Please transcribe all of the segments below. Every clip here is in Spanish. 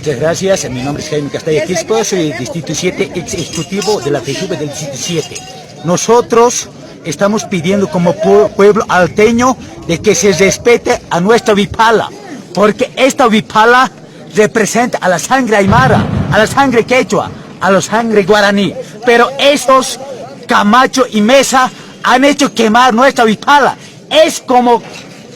Muchas gracias, mi nombre es Jaime Castalla Quispe, soy del Distrito 7, ex ejecutivo de la FEJUVE del Distrito 7. Nosotros estamos pidiendo como pueblo alteño de que se respete a nuestra huipala, porque esta huipala representa a la sangre aymara, a la sangre quechua, a la sangre guaraní, pero estos Camacho y Mesa han hecho quemar nuestra huipala. Es como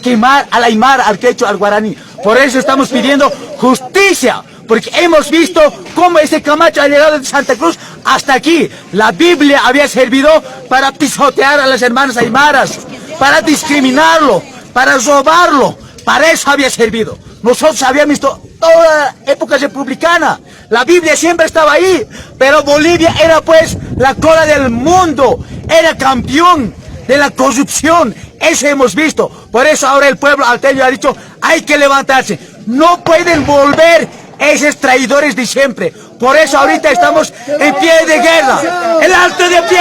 quemar al aymara, al quechua, al guaraní. Por eso estamos pidiendo justicia, porque hemos visto cómo ese Camacho ha llegado de Santa Cruz hasta aquí. La Biblia había servido para pisotear a las hermanas aymaras, para discriminarlo, para robarlo. Para eso había servido. Nosotros habíamos visto toda la época republicana. La Biblia siempre estaba ahí, pero Bolivia era pues la cola del mundo, era campeón de la corrupción. Eso hemos visto. Por eso ahora el pueblo alteño ha dicho, hay que levantarse. No pueden volver esos traidores de siempre. Por eso ahorita estamos en pie de guerra. ¡El alto de pie!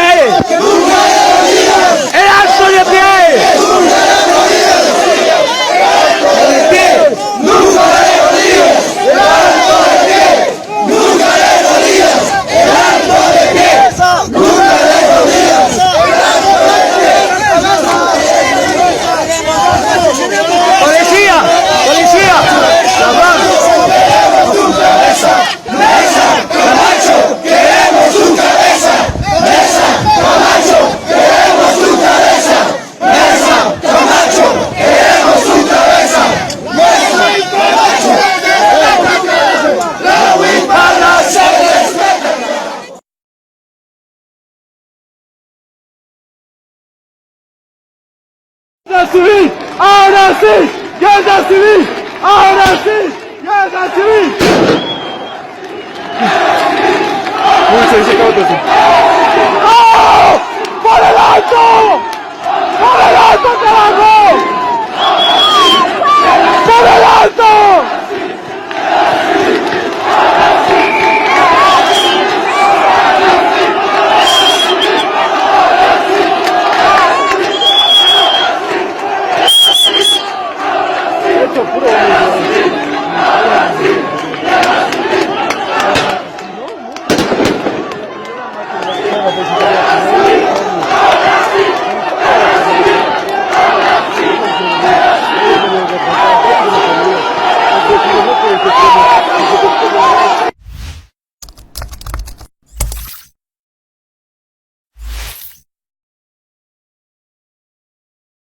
¡El alto de pie! Civil, ahora sí, guerra civil, ahora sí, guerra civil. ¡Oh! ¡Por el alto! ¡Por el alto, carajo! ¡Por el alto!